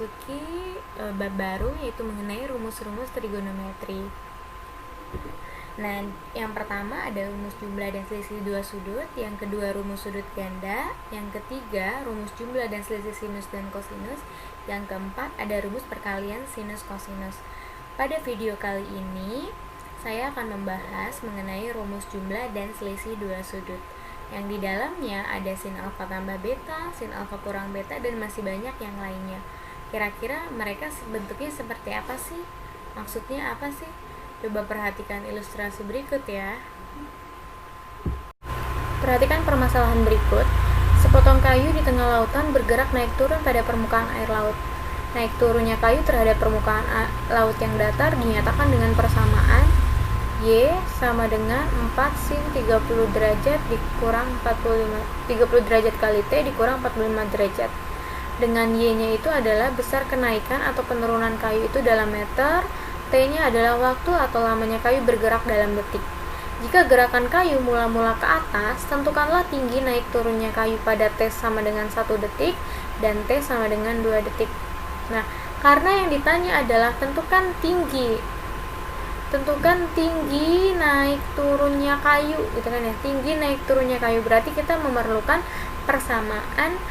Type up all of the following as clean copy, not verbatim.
memasuki bab baru, yaitu mengenai rumus-rumus trigonometri. Nah, yang pertama ada rumus jumlah dan selisih dua sudut, yang kedua rumus sudut ganda, yang ketiga rumus jumlah dan selisih sinus dan kosinus, yang keempat ada rumus perkalian sinus kosinus. Pada video kali ini saya akan membahas mengenai rumus jumlah dan selisih dua sudut, yang di dalamnya ada sin alfa tambah beta, sin alfa kurang beta, dan masih banyak yang lainnya. Kira-kira mereka bentuknya seperti apa sih? Maksudnya apa sih? Coba perhatikan ilustrasi berikut ya. Perhatikan permasalahan berikut. Sepotong kayu di tengah lautan bergerak naik turun pada permukaan air laut. Naik turunnya kayu terhadap permukaan laut yang datar dinyatakan dengan persamaan Y sama dengan 4 sin 30 derajat dikurang 30 derajat kali T dikurang 45 derajat. Dengan Y-nya itu adalah besar kenaikan atau penurunan kayu itu dalam meter, T-nya adalah waktu atau lamanya kayu bergerak dalam detik. Jika gerakan kayu mula-mula ke atas, tentukanlah tinggi naik turunnya kayu pada T sama dengan 1 detik dan T sama dengan 2 detik. Nah, karena yang ditanya adalah tentukan tinggi naik turunnya kayu, gitu kan ya. Tinggi naik turunnya kayu berarti kita memerlukan persamaan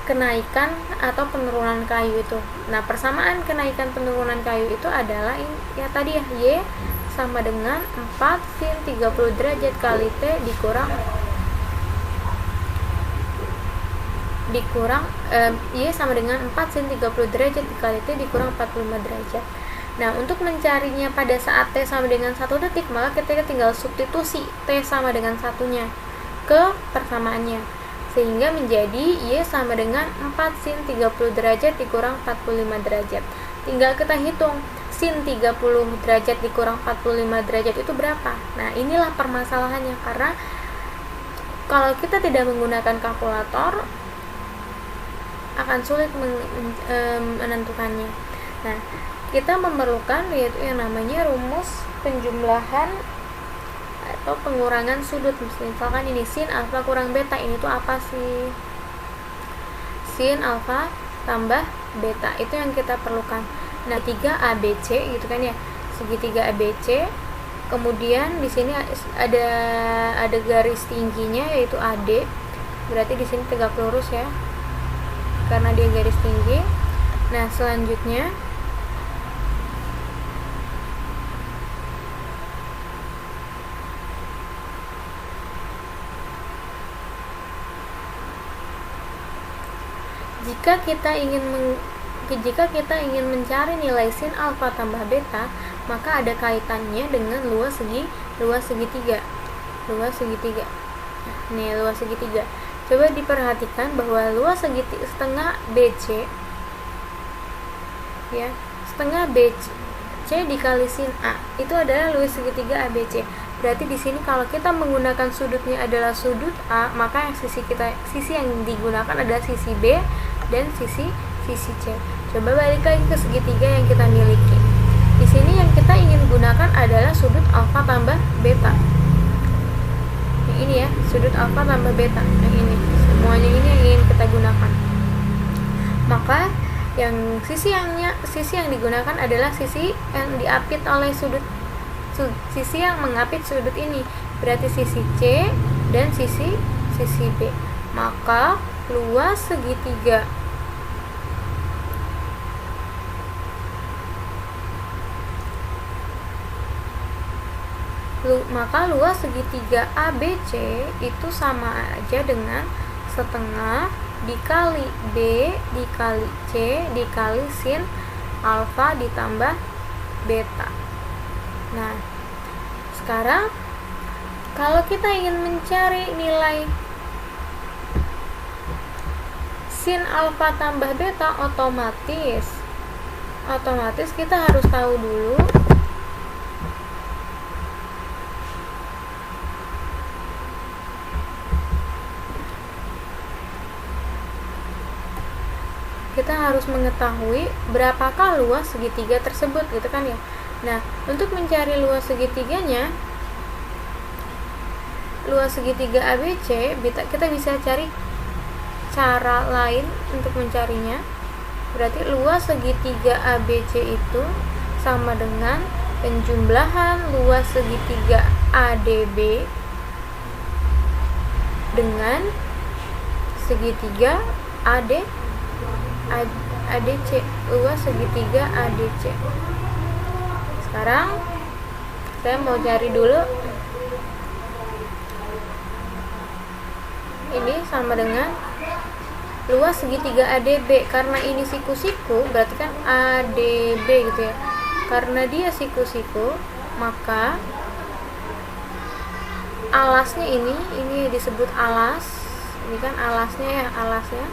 kenaikan atau penurunan kayu itu. Nah, persamaan kenaikan penurunan kayu itu adalah ya tadi ya, Y sama dengan 4 sin 30 derajat kali T dikurang Y sama dengan 4 sin 30 derajat dikali T dikurang 45 derajat. Nah, untuk mencarinya pada saat T sama dengan 1 detik, maka kita tinggal substitusi T sama dengan satunya ke persamaannya, sehingga menjadi Y sama dengan 4 sin 30 derajat dikurang 45 derajat. Tinggal kita hitung sin 30 derajat dikurang 45 derajat itu berapa. Nah, inilah permasalahannya, karena kalau kita tidak menggunakan kalkulator akan sulit menentukannya. Nah, kita memerlukan yaitu yang namanya rumus penjumlahan atau pengurangan sudut. Misalkan ini sin alfa kurang beta, ini tuh apa sih? Sin alfa tambah beta, itu yang kita perlukan. Nah, 3 ABC gitu kan ya, segitiga ABC. Kemudian di sini ada garis tingginya yaitu AD. Berarti di sini tegak lurus ya, karena dia garis tinggi. Nah, selanjutnya jika kita ingin mencari nilai sin alfa tambah beta, maka ada kaitannya dengan luas segitiga. Nih, luas segitiga. Coba diperhatikan bahwa luas setengah BC ya, setengah BC dikali sin A itu adalah luas segitiga ABC. Berarti di sini kalau kita menggunakan sudutnya adalah sudut A, maka sisi yang digunakan adalah sisi B dan sisi C. Coba balik lagi ke segitiga yang kita miliki. Di sini yang kita ingin gunakan adalah sudut alfa tambah beta. Yang ini ya, sudut alfa tambah beta. Yang ini, semuanya ini yang ingin kita gunakan. Maka sisi yang digunakan adalah sisi yang diapit oleh sisi yang mengapit sudut ini. Berarti sisi C dan sisi B. Maka luas segitiga ABC itu sama aja dengan setengah dikali B dikali C dikali sin alfa ditambah beta. Nah, sekarang kalau kita ingin mencari nilai sin alfa tambah beta, otomatis kita harus tahu dulu mengetahui berapakah luas segitiga tersebut, gitu kan ya. Nah, untuk mencari luas segitiganya, luas segitiga ABC, kita bisa cari cara lain untuk mencarinya. Berarti luas segitiga ABC itu sama dengan penjumlahan luas segitiga ADB dengan segitiga ADC, luas segitiga ADC. Sekarang saya mau cari dulu ini sama dengan luas segitiga ADB. Karena ini siku-siku berarti kan ADB gitu ya. Karena dia siku-siku, maka alasnya ini disebut alas. Ini kan alasnya ya, alasnya.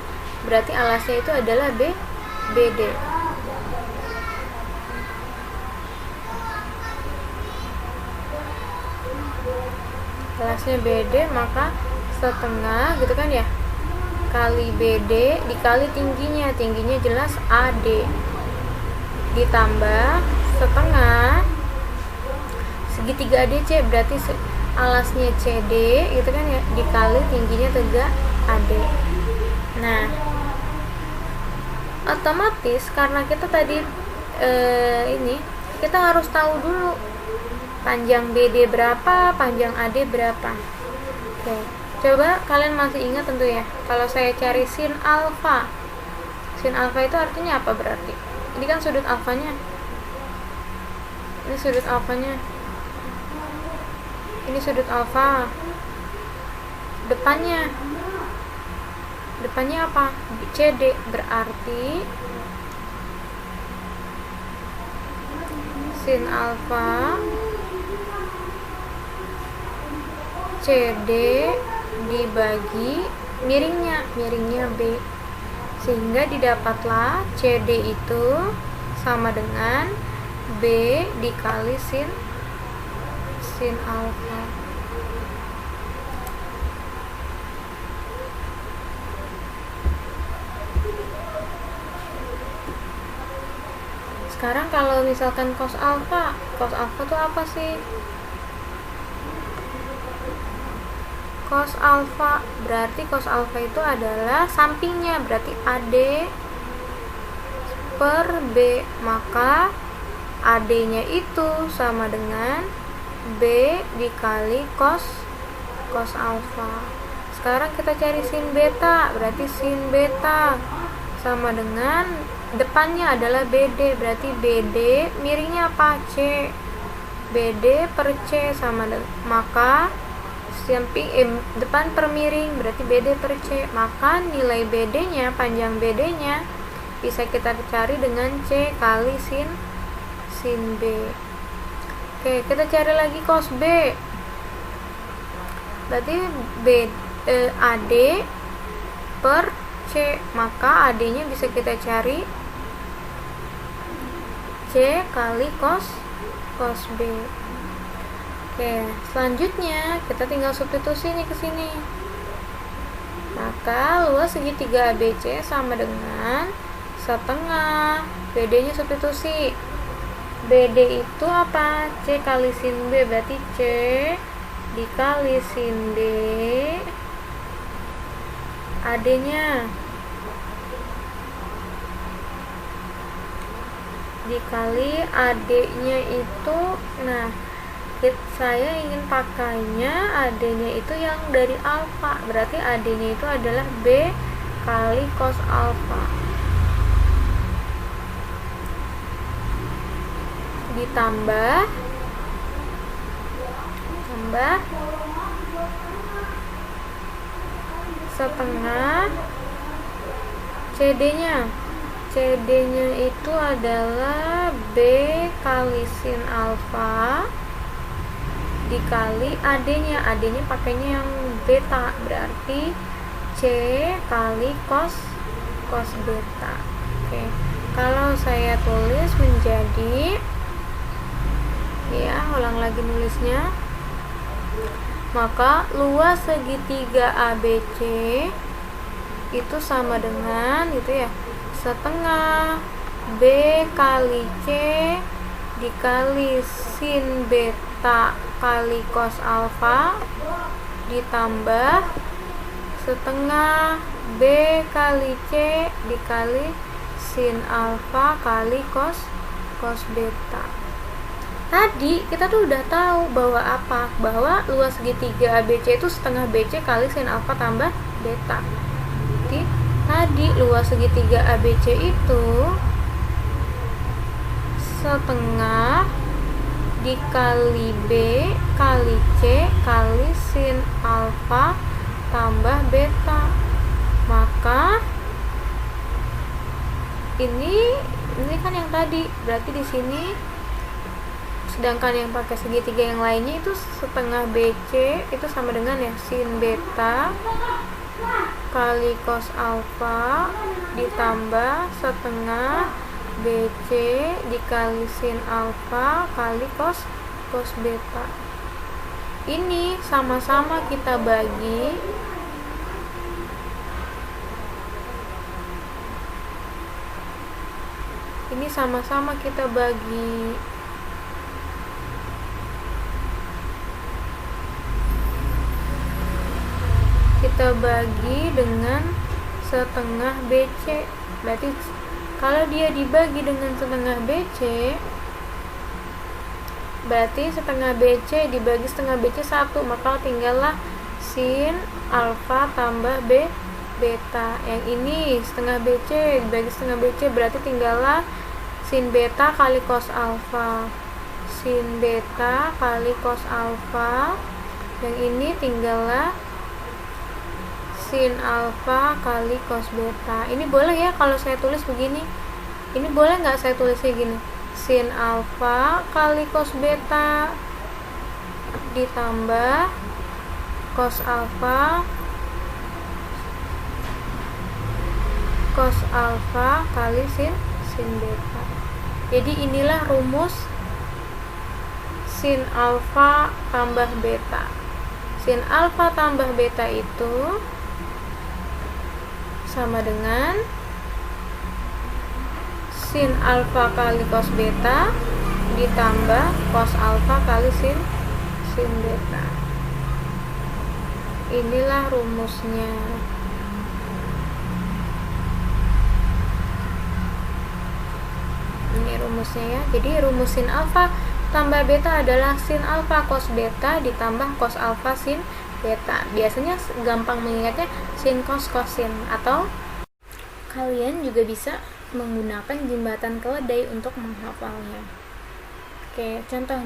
Berarti alasnya itu adalah BD. Alasnya BD, maka setengah gitu kan ya, kali BD dikali tingginya jelas AD, ditambah setengah segitiga ADC, berarti alasnya CD gitu kan ya, dikali tingginya tegak AD. Nah, otomatis karena kita tadi ini kita harus tahu dulu panjang BD berapa, panjang AD berapa. Oke, coba kalian masih ingat tentu ya, kalau saya cari sin alfa itu artinya apa berarti? Ini kan sudut alfanya, ini sudut alfanya, ini sudut alfa, depannya apa? CD, berarti sin alfa CD dibagi miringnya B, sehingga didapatlah CD itu sama dengan B dikali sin alfa. Sekarang kalau misalkan cos alfa tuh apa sih? Cos alfa, berarti cos alfa itu adalah sampingnya, berarti AD per B, maka AD-nya itu sama dengan B dikali cos alfa. Sekarang kita cari sin beta, berarti sin beta sama dengan depannya adalah BD, berarti BD miringnya apa? C. BD per C sama dengan, maka samping depan per miring, berarti BD per C, maka nilai BD-nya, panjang BD-nya bisa kita cari dengan C kali sin B. Oke, kita cari lagi cos B, berarti AD per C, maka AD-nya bisa kita cari C kali cos B. Oke, selanjutnya kita tinggal substitusi nih ke sini. Maka luas segitiga ABC sama dengan setengah BD-nya substitusi. BD itu apa? C kali sin B, berarti C dikali sin B, AD-nya dikali AD-nya itu, nah saya ingin pakainya AD-nya itu yang dari alfa, berarti AD-nya itu adalah B kali cos alfa ditambah setengah CD-nya itu adalah B kali sin alfa dikali AD-nya pakainya yang beta, berarti C kali cos beta. Oke, kalau saya tulis menjadi, ya ulang lagi nulisnya, maka luas segitiga ABC itu sama dengan gitu ya, setengah B kali C dikali sin beta kali cos alfa ditambah setengah B kali C dikali sin alfa kali cos beta. Tadi kita tuh udah tahu bahwa luas segitiga ABC itu setengah BC kali sin alfa tambah beta. Jadi tadi luas segitiga ABC itu setengah dikali B kali C kali sin alfa tambah beta. Maka ini kan yang tadi, berarti di sini sedangkan yang pakai segitiga yang lainnya itu setengah BC itu sama dengan ya sin beta kali cos alfa ditambah setengah BC dikali sin alfa kali cos beta. Ini sama-sama kita bagi dengan setengah BC. Berarti kalau dia dibagi dengan setengah BC, berarti setengah BC dibagi setengah BC 1, maka tinggallah sin alfa tambah beta. Yang ini setengah BC dibagi setengah BC, berarti tinggallah sin beta kali cos alfa. Sin beta kali cos alfa. Yang ini tinggallah sin alfa kali cos beta. Ini boleh ya kalau saya tulis begini? Ini boleh nggak saya tulisnya gini? Sin alfa kali cos beta ditambah cos alfa kali sin beta. Jadi inilah rumus sin alfa tambah beta. Sin alfa tambah beta itu sama dengan sin alfa kali cos beta ditambah cos alfa kali sin beta. Inilah rumusnya. Ini rumusnya ya. Jadi rumus sin alfa tambah beta adalah sin alfa cos beta ditambah cos alfa sin beta. Biasanya gampang mengingatnya sin cos sin, atau kalian juga bisa menggunakan jembatan keledai untuk menghafalnya. Oke, contoh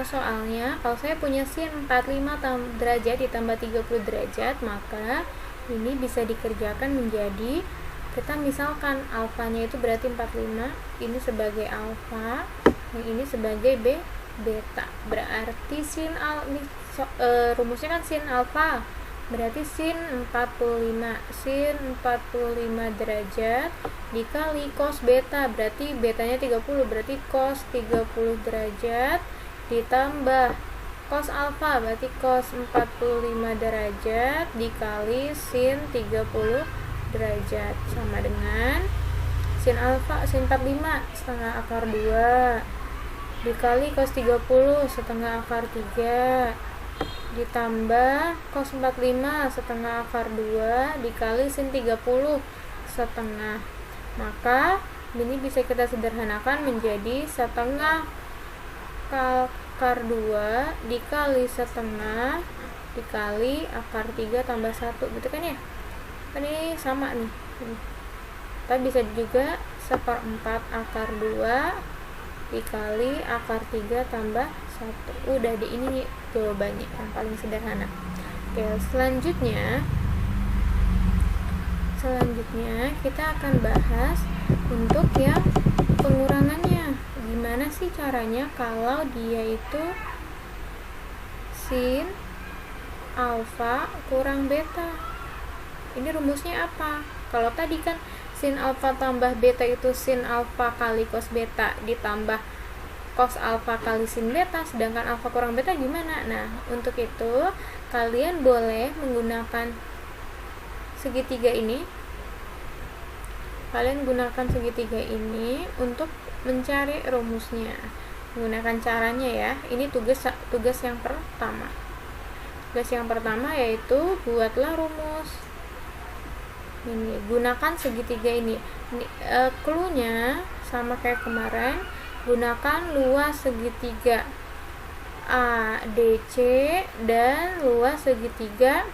soalnya, kalau saya punya sin 45 derajat ditambah 30 derajat, maka ini bisa dikerjakan menjadi, kita misalkan alfanya itu berarti 45, ini sebagai alfa, yang ini sebagai beta. Berarti rumusnya kan sin alfa, berarti sin 45 derajat dikali cos beta, berarti betanya 30, berarti cos 30 derajat ditambah cos alfa, berarti cos 45 derajat dikali sin 30 derajat, sama dengan sin 45 setengah akar 2 dikali cos 30 setengah akar 3 ditambah cos 45 setengah akar 2 dikali sin 30 setengah. Maka ini bisa kita sederhanakan menjadi setengah akar 2 dikali setengah dikali akar 3 tambah 1, gitu kan ya? Kan ini sama nih. Kita bisa juga 1/4 akar 2 dikali akar 3 tambah 1. Udah di ini jawabannya yang paling sederhana. Oke, selanjutnya kita akan bahas untuk yang pengurangannya. Gimana sih caranya kalau dia itu sin alfa kurang beta? Ini rumusnya apa? Kalau tadi kan sin alfa tambah beta itu sin alfa kali cos beta ditambah cos alfa kali sin beta, sedangkan alfa kurang beta gimana? Nah, untuk itu kalian boleh menggunakan segitiga ini. Kalian gunakan segitiga ini untuk mencari rumusnya. Menggunakan caranya ya. Ini tugas yang pertama. Tugas yang pertama yaitu buatlah rumus. Ini gunakan segitiga ini. Cluenya sama kayak kemarin, gunakan luas segitiga ADC dan luas segitiga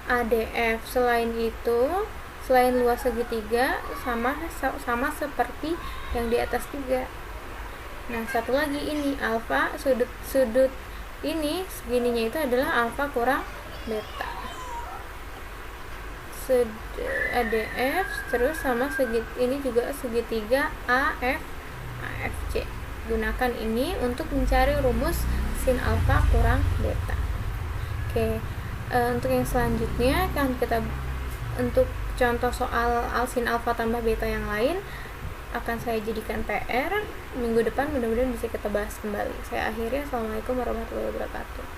ADF. Selain luas segitiga sama seperti yang di atas juga. Nah, satu lagi ini alfa, sudut ini segininya itu adalah alfa kurang beta. ADF terus sama ini juga segitiga AFC. Gunakan ini untuk mencari rumus sin alfa kurang beta. Oke, untuk yang selanjutnya kan kita untuk contoh soal sin alfa tambah beta yang lain akan saya jadikan PR minggu depan, mudah-mudahan bisa kita bahas kembali. Saya akhiri, assalamualaikum warahmatullahi wabarakatuh.